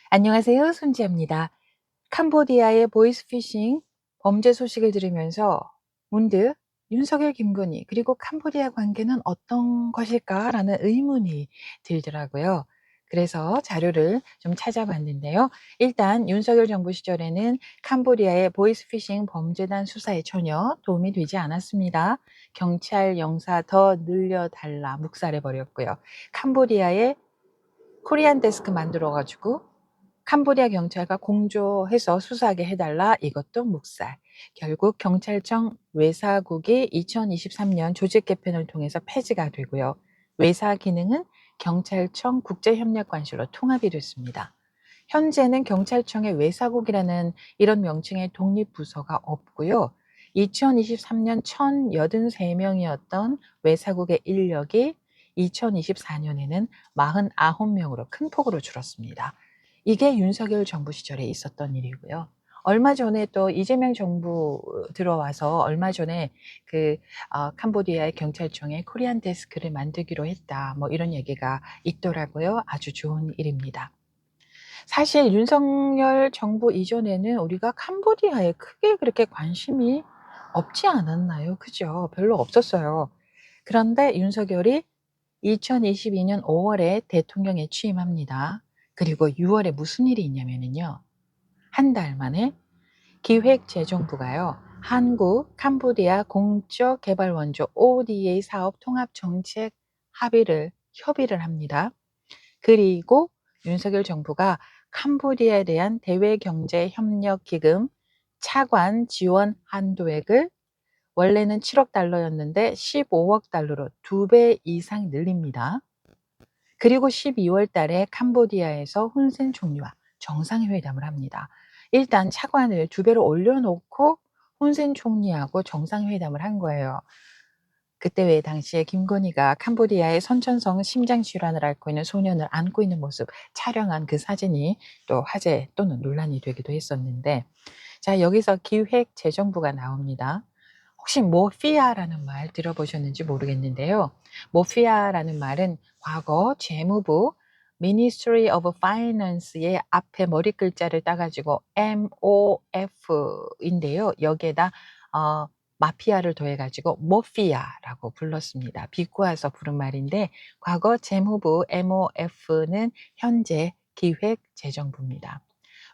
안녕하세요. 손지아입니다. 캄보디아의 보이스피싱 범죄 소식을 들으면서 문득 '윤석열, 김건희 그리고 캄보디아 관계는 어떤 것일까?'라는 의문이 들더라고요. 그래서 자료를 좀 찾아봤는데요. 일단 윤석열 정부 시절에는 캄보디아의 보이스피싱 범죄단 수사에 전혀 도움이 되지 않았습니다. "경찰 영사 더 늘려 달라." 묵살해 버렸고요. 캄보디아에 코리안 데스크 만들어 가지고 캄보디아 경찰과 공조해서 수사하게 해 달라, 이것도 묵살. 결국 경찰청 외사국이 2023년 조직 개편을 통해서 폐지가 되고요. 외사 기능은 경찰청 국제협력관실로 통합이 됐습니다. 현재는 경찰청의 외사국이라는 이런 명칭의 독립부서가 없고요. 2023년 1,083명이었던 외사국의 인력이 2024년에는 49명으로 큰 폭으로 줄었습니다. 이게 윤석열 정부 시절에 있었던 일이고요. 얼마 전에 또 이재명 정부 들어와서 얼마 전에 캄보디아의 경찰청에 코리안 데스크를 만들기로 했다, 뭐 이런 얘기가 있더라고요. 아주 좋은 일입니다. 사실 윤석열 정부 이전에는 우리가 캄보디아에 크게 그렇게 관심이 없지 않았나요? 그죠? 별로 없었어요. 그런데 윤석열이 2022년 5월에 대통령에 취임합니다. 그리고 6월에 무슨 일이 있냐면요. 한 달 만에 기획재정부가요, 한국 캄보디아 공적 개발 원조 ODA 사업 통합 정책 협의를 합니다. 그리고 윤석열 정부가 캄보디아에 대한 대외 경제 협력 기금 차관 지원 한도액을 원래는 7억 달러였는데 15억 달러로 2배 이상 늘립니다. 그리고 12월 달에 캄보디아에서 훈센 총리와 정상회담을 합니다. 일단 차관을 2배로 올려놓고 훈센 총리하고 정상회담을 한 거예요. 그때 왜 당시에 김건희가 캄보디아의 선천성 심장 질환을 앓고 있는 소년을 안고 있는 모습 촬영한 그 사진이 또 화제 또는 논란이 되기도 했었는데, 자, 여기서 기획재정부가 나옵니다. 혹시 모피아라는 말 들어보셨는지 모르겠는데요. 모피아라는 말은 과거 재무부 Ministry of Finance의 앞에 머리 글자를 따가지고 MOF인데요. 여기에다 어, 마피아를 더해가지고 모피아라고 불렀습니다. 비꼬아서 부른 말인데, 과거 재무부 MOF는 현재 기획재정부입니다.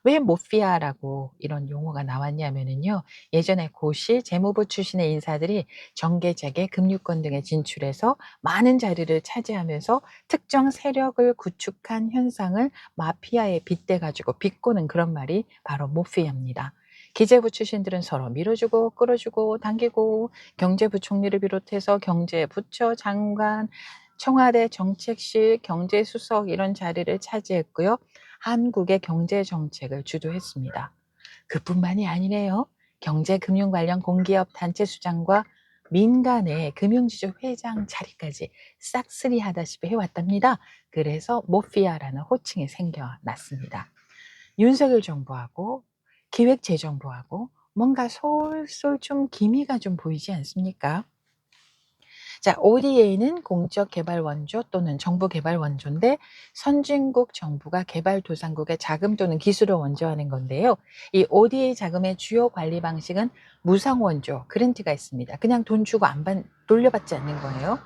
왜 모피아라고 이런 용어가 나왔냐면요. 예전에 고시 재무부 출신의 인사들이 정계, 재계, 금융권 등에 진출해서 많은 자리를 차지하면서 특정 세력을 구축한 현상을 마피아에 빗대 가지고 비꼬는 그런 말이 바로 모피아입니다. 기재부 출신들은 서로 밀어주고 끌어주고 당기고, 경제부총리를 비롯해서 경제부처 장관, 청와대 정책실 경제수석 이런 자리를 차지했고요. 한국의 경제 정책을 주도했습니다. 그뿐만이 아니네요. 경제 금융 관련 공기업 단체 수장과 민간의 금융지주 회장 자리까지 싹쓸이하다시피 해왔답니다. 그래서 모피아라는 호칭이 생겨났습니다. 윤석열 정부하고 기획재정부하고 뭔가 솔솔 좀 기미가 좀 보이지 않습니까? 자, ODA는 공적 개발 원조 또는 정부 개발 원조인데, 선진국 정부가 개발도상국의 자금 또는 기술을 원조하는 건데요. 이 ODA 자금의 주요 관리 방식은 무상 원조, 그랜트가 있습니다. 그냥 돈 주고 돌려받지 않는 거예요.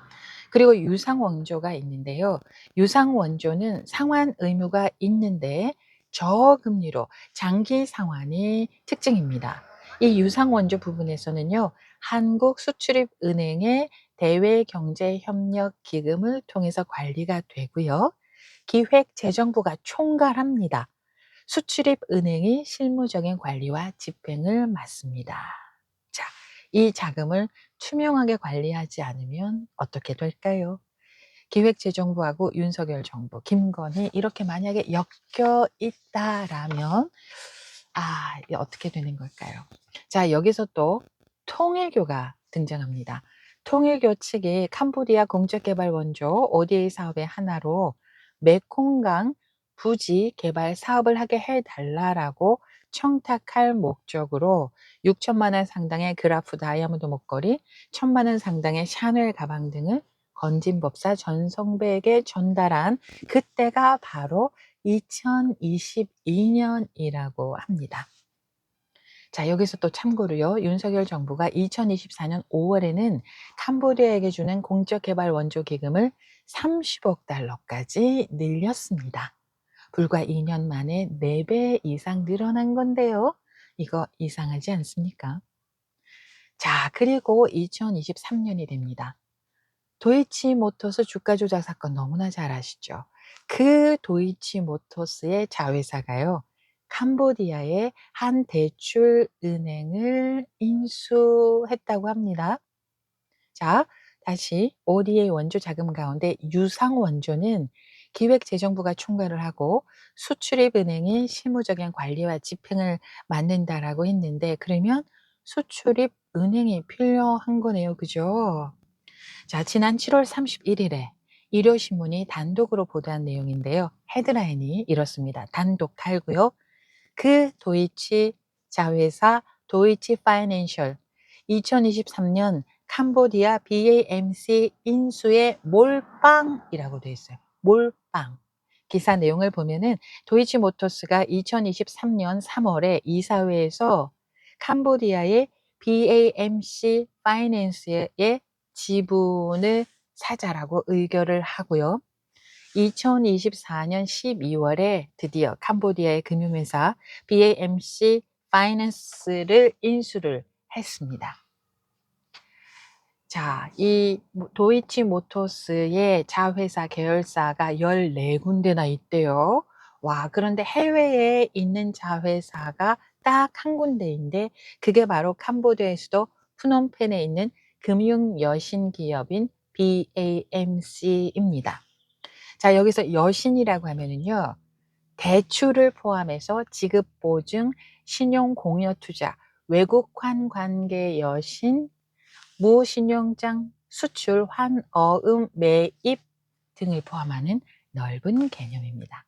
그리고 유상 원조가 있는데요. 유상 원조는 상환 의무가 있는데 저금리로 장기 상환이 특징입니다. 이 유상 원조 부분에서는요, 한국수출입은행의 대외경제협력기금을 통해서 관리가 되고요. 기획재정부가 총괄합니다. 수출입은행이 실무적인 관리와 집행을 맡습니다. 자, 이 자금을 투명하게 관리하지 않으면 어떻게 될까요? 기획재정부하고 윤석열 정부, 김건희 이렇게 만약에 엮여 있다라면 이게 어떻게 되는 걸까요? 자, 여기서 또 통일교가 등장합니다. 통일교 측이 캄보디아 공적개발 원조 ODA 사업의 하나로 메콩강 부지 개발 사업을 하게 해달라라고 청탁할 목적으로 6천만 원 상당의 그라프 다이아몬드 목걸이, 1,000만 원 상당의 샤넬 가방 등을 건진법사 전성배에게 전달한 그때가 바로 2022년이라고 합니다. 자, 여기서 또 참고로요. 윤석열 정부가 2024년 5월에는 캄보디아에게 주는 공적 개발 원조 기금을 30억 달러까지 늘렸습니다. 불과 2년 만에 4배 이상 늘어난 건데요. 이거 이상하지 않습니까? 자, 그리고 2023년이 됩니다. 도이치모터스 주가 조작 사건 너무나 잘 아시죠? 그 도이치모터스의 자회사가요, 캄보디아의 한 대출은행을 인수했다고 합니다. 자, 다시 ODA 원조 자금 가운데 유상 원조는 기획재정부가 총괄을 하고 수출입은행이 실무적인 관리와 집행을 맡는다라고 했는데, 그러면 수출입은행이 필요한 거네요. 그죠? 자, 지난 7월 31일에 일요신문이 단독으로 보도한 내용인데요. 헤드라인이 이렇습니다. 단독 달고요. 그 도이치 자회사 도이치 파이낸셜 2023년 캄보디아 BAMC 인수의 몰빵이라고 되어 있어요. 몰빵. 기사 내용을 보면은 도이치모터스가 2023년 3월에 이사회에서 캄보디아의 BAMC 파이낸스의 지분을 사자라고 의결을 하고요. 2024년 12월에 드디어 캄보디아의 금융회사 BAMC 파이낸스를 인수를 했습니다. 자, 이 도이치모터스의 자회사 계열사가 14군데나 있대요. 와, 그런데 해외에 있는 자회사가 딱 한 군데인데 그게 바로 캄보디아의 수도 프놈펜에 있는 금융 여신 기업인 BAMC입니다. 자, 여기서 여신이라고 하면은요, 대출을 포함해서 지급 보증, 신용 공여 투자, 외국환 관계 여신, 무신용장, 수출, 환어음, 매입 등을 포함하는 넓은 개념입니다.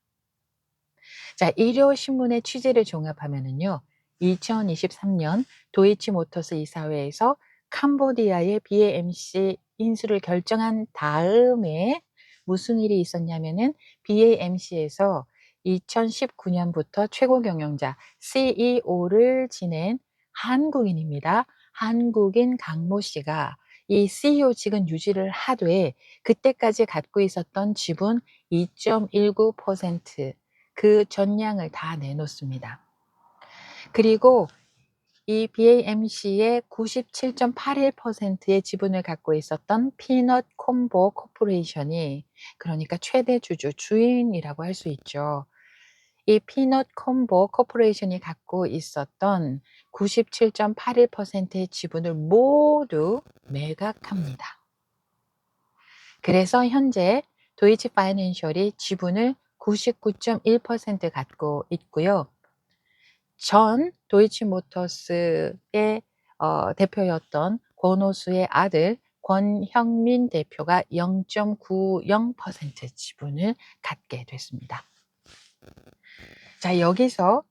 자, 일요신문의 취재를 종합하면은요, 2023년 도이치모터스 이사회에서 캄보디아의 BAMC 인수를 결정한 다음에 무슨 일이 있었냐면은 BAMC에서 2019년부터 최고 경영자 CEO를 지낸 한국인입니다. 한국인 강모 씨가 이 CEO직은 유지를 하되 그때까지 갖고 있었던 지분 2.19%, 그 전량을 다 내놓습니다. 그리고 이 BAMC의 97.81%의 지분을 갖고 있었던 피넛 콤보 코퍼레이션이, 그러니까 최대 주주, 주인이라고 할 수 있죠. 이 피넛 콤보 코퍼레이션이 갖고 있었던 97.81%의 지분을 모두 매각합니다. 그래서 현재 도이치 파이낸셜이 지분을 99.1% 갖고 있고요. 전 도이치모터스의 대표였던 권오수의 아들 권형민 대표가 0.90% 지분을 갖게 됐습니다. 자, 여기서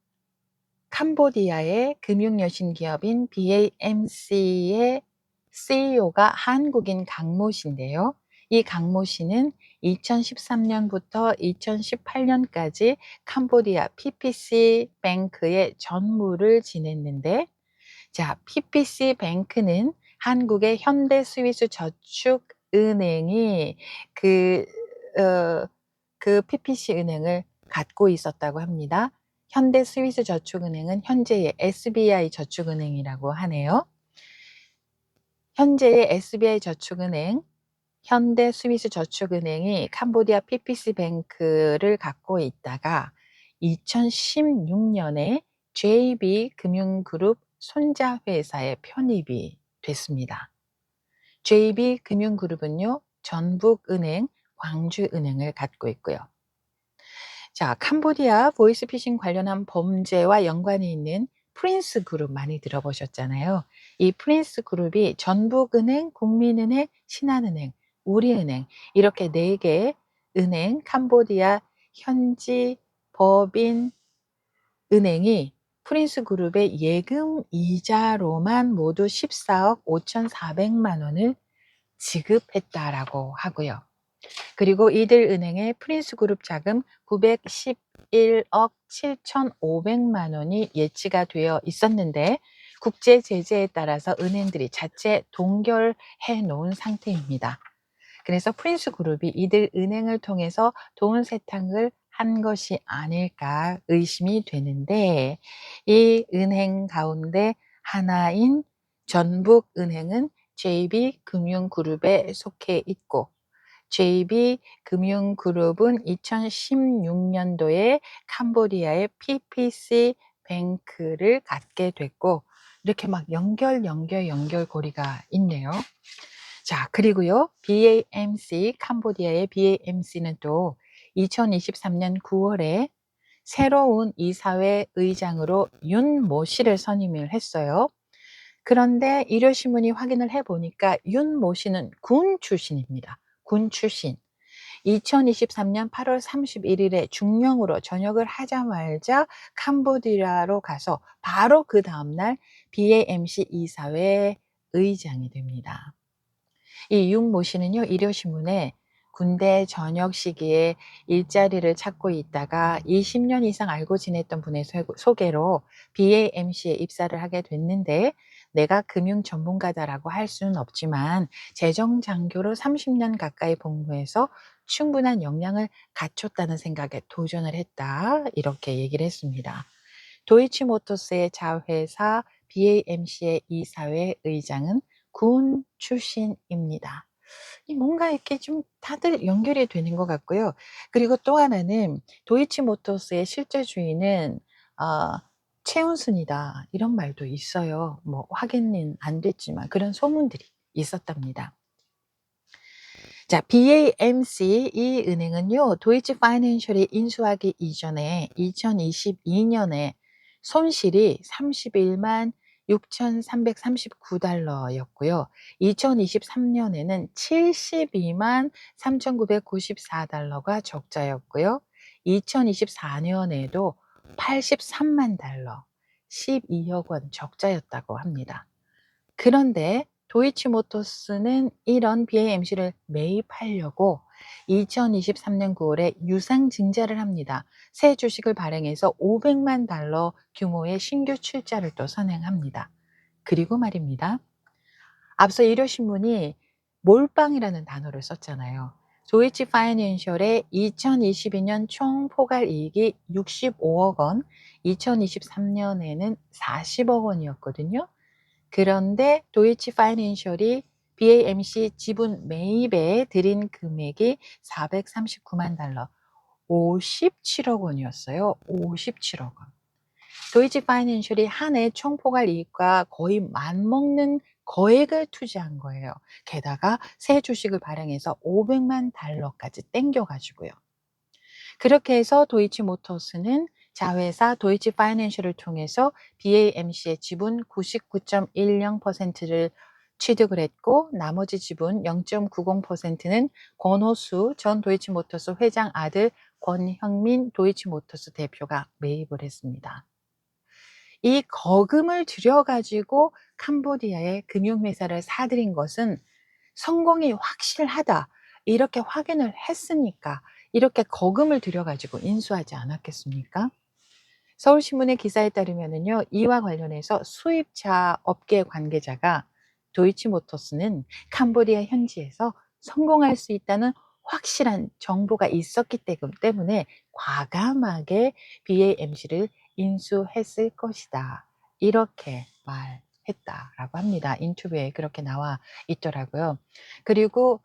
캄보디아의 금융여신 기업인 BAMC의 CEO가 한국인 강모 씨인데요. 이 강모 씨는 2013년부터 2018년까지 캄보디아 PPC 뱅크의 전무를 지냈는데, 자, PPC 뱅크는 한국의 현대 스위스 저축은행이 그 PPC 은행을 갖고 있었다고 합니다. 현대 스위스 저축은행은 현재의 SBI 저축은행이라고 하네요. 현재의 SBI 저축은행, 현대 스위스 저축은행이 캄보디아 PPC 뱅크를 갖고 있다가 2016년에 JB 금융그룹 손자회사에 편입이 됐습니다. JB 금융그룹은요, 전북은행, 광주은행을 갖고 있고요. 자, 캄보디아 보이스피싱 관련한 범죄와 연관이 있는 프린스 그룹 많이 들어보셨잖아요. 이 프린스 그룹이 전북은행, 국민은행, 신한은행, 우리은행 이렇게 4개 은행, 캄보디아 현지 법인 은행이 프린스 그룹의 예금 이자로만 모두 14억 5,400만 원을 지급했다라고 하고요. 그리고 이들 은행의 프린스그룹 자금 911억 7,500만 원이 예치가 되어 있었는데 국제 제재에 따라서 은행들이 자체 동결해 놓은 상태입니다. 그래서 프린스그룹이 이들 은행을 통해서 돈 세탁을 한 것이 아닐까 의심이 되는데, 이 은행 가운데 하나인 전북은행은 JB금융그룹에 속해 있고, JB금융그룹은 2016년도에 캄보디아의 PPC 뱅크를 갖게 됐고, 이렇게 막 연결고리가 있네요. 자, 그리고요, BAMC, 캄보디아의 BAMC는 또 2023년 9월에 새로운 이사회 의장으로 윤모 씨를 선임을 했어요. 그런데 일요신문이 확인을 해보니까 윤모 씨는 군 출신입니다. 군 출신. 2023년 8월 31일에 중령으로 전역을 하자마자 캄보디아로 가서 바로 그 다음날 BAMC 이사회 의장이 됩니다. 이 윤모 씨는요, 일요신문에 군대 전역 시기에 일자리를 찾고 있다가 20년 이상 알고 지냈던 분의 소개로 BAMC에 입사를 하게 됐는데, 내가 금융 전문가다라고 할 수는 없지만 재정 장교로 30년 가까이 복무해서 충분한 역량을 갖췄다는 생각에 도전을 했다, 이렇게 얘기를 했습니다. 도이치모터스의 자회사 BAMC의 이사회 의장은 군 출신입니다. 뭔가 이렇게 좀 다들 연결이 되는 것 같고요. 그리고 또 하나는 도이치모터스의 실제 주인은 최은순이다, 이런 말도 있어요. 뭐 확인은 안 됐지만 그런 소문들이 있었답니다. 자, BAMC 이 은행은요, 도이치 파이낸셜이 인수하기 이전에 2022년에 손실이 31만 6,339달러였고요. 2023년에는 72만 3,994달러가 적자였고요. 2024년에도 83만 달러, 12억 원 적자였다고 합니다. 그런데 도이치모터스는 이런 BAMC를 매입하려고 2023년 9월에 유상증자를 합니다. 새 주식을 발행해서 500만 달러 규모의 신규 출자를 또 선행합니다. 그리고 말입니다, 앞서 일요신문이 몰빵이라는 단어를 썼잖아요. 도이치 파이낸셜의 2022년 총 포괄이익이 65억 원, 2023년에는 40억 원이었거든요. 그런데 도이치 파이낸셜이 BAMC 지분 매입에 들인 금액이 439만 달러, 57억 원이었어요. 57억 원. 도이치 파이낸셜이 한 해 총포괄 이익과 거의 맞먹는 거액을 투자한 거예요. 게다가 새 주식을 발행해서 500만 달러까지 땡겨 가지고요. 그렇게 해서 도이치모터스는 자회사 도이치 파이낸셜을 통해서 BAMC의 지분 99.10%를 취득을 했고, 나머지 지분 0.90%는 권호수 전 도이치모터스 회장 아들 권형민 도이치모터스 대표가 매입을 했습니다. 이 거금을 들여 가지고 캄보디아의 금융회사를 사들인 것은 성공이 확실하다, 이렇게 확인을 했으니까 이렇게 거금을 들여 가지고 인수하지 않았겠습니까? 서울신문의 기사에 따르면은요, 이와 관련해서 수입차 업계 관계자가 도이치모터스는 캄보디아 현지에서 성공할 수 있다는 확실한 정보가 있었기 때문에 과감하게 BAMC를 인수했을 것이다, 이렇게 말했다라고 합니다. 인터뷰에 그렇게 나와 있더라고요. 그리고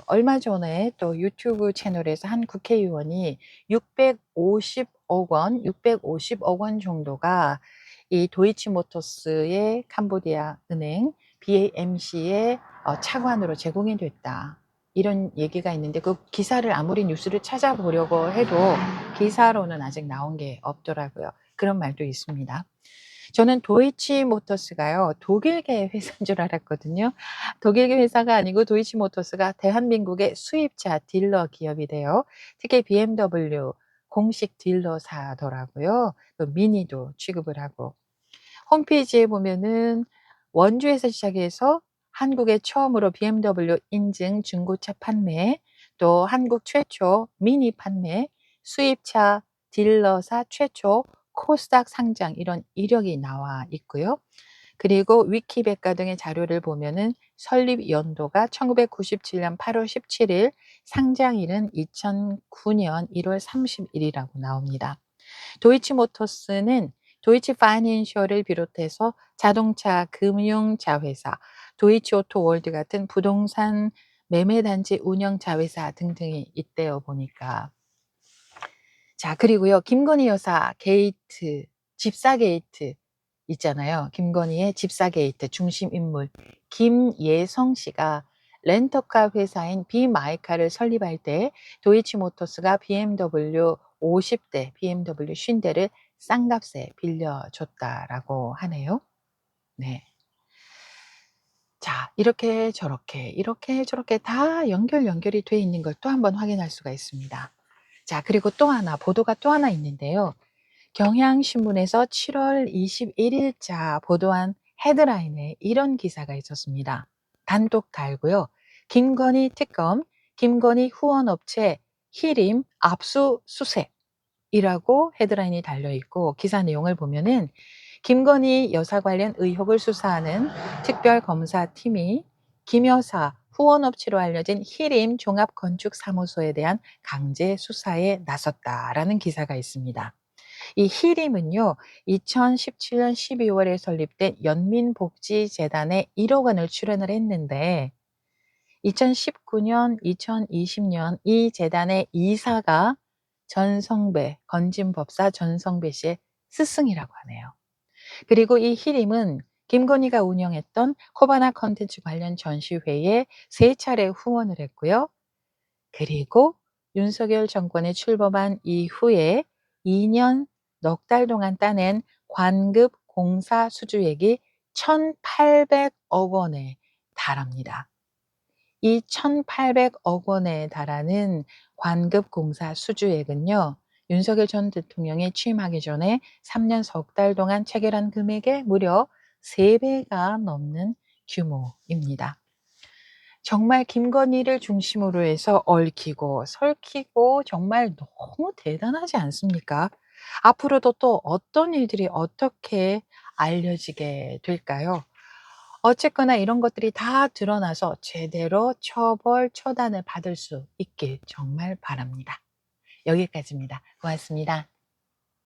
얼마 전에 또 유튜브 채널에서 한 국회의원이 650억 원 정도가 이 도이치모터스의 캄보디아 은행 BAMC의 차관으로 제공이 됐다, 이런 얘기가 있는데, 그 기사를 아무리 뉴스를 찾아보려고 해도 기사로는 아직 나온 게 없더라고요. 그런 말도 있습니다. 저는 도이치모터스가요, 독일계 회사인 줄 알았거든요. 독일계 회사가 아니고 도이치모터스가 대한민국의 수입차 딜러 기업이 돼요. 특히 BMW 공식 딜러사더라고요. 또 미니도 취급을 하고, 홈페이지에 보면은 원주에서 시작해서 한국에 처음으로 BMW 인증 중고차 판매, 또 한국 최초 미니 판매, 수입차 딜러사 최초 코스닥 상장 이런 이력이 나와 있고요. 그리고 위키백과 등의 자료를 보면은 설립 연도가 1997년 8월 17일, 상장일은 2009년 1월 30일이라고 나옵니다. 도이치모터스는 도이치 파이낸셜을 비롯해서 자동차 금융 자회사, 도이치 오토월드 같은 부동산 매매 단지 운영 자회사 등등이 있대요 보니까. 자, 그리고요. 김건희 여사 게이트, 집사 게이트 있잖아요. 김건희의 집사 게이트 중심 인물 김예성 씨가 렌터카 회사인 비마이카를 설립할 때 도이치모터스가 BMW 50대, BMW 50대를 싼 값에 빌려줬다라고 하네요. 네. 자, 이렇게 저렇게, 이렇게 저렇게 다 연결이 돼 있는 걸 또 한번 확인할 수가 있습니다. 자, 그리고 또 하나, 보도가 또 하나 있는데요. 경향신문에서 7월 21일자 보도한 헤드라인에 이런 기사가 있었습니다. 단독 달고요. 김건희 특검, 김건희 후원업체 히림 압수수색이라고 헤드라인이 달려 있고, 기사 내용을 보면은 김건희 여사 관련 의혹을 수사하는 특별검사팀이 김 여사 후원업체로 알려진 히림 종합건축사무소에 대한 강제 수사에 나섰다라는 기사가 있습니다. 이 히림은요, 2017년 12월에 설립된 연민복지재단에 1억 원을 출연을 했는데, 2019년, 2020년 이 재단의 이사가 전성배, 건진법사 전성배 씨의 스승이라고 하네요. 그리고 이 히림은 김건희가 운영했던 코바나 컨텐츠 관련 전시회에 3차례 후원을 했고요. 그리고 윤석열 정권에 출범한 이후에 2년 넉 달 동안 따낸 관급 공사 수주액이 1,800억 원에 달합니다. 이 1,800억 원에 달하는 관급 공사 수주액은요, 윤석열 전 대통령이 취임하기 전에 3년 석 달 동안 체결한 금액의 무려 3배가 넘는 규모입니다. 정말 김건희를 중심으로 해서 얽히고 설키고 정말 너무 대단하지 않습니까? 앞으로도 또 어떤 일들이 어떻게 알려지게 될까요? 어쨌거나 이런 것들이 다 드러나서 제대로 처벌, 처단을 받을 수 있길 정말 바랍니다. 여기까지입니다. 고맙습니다.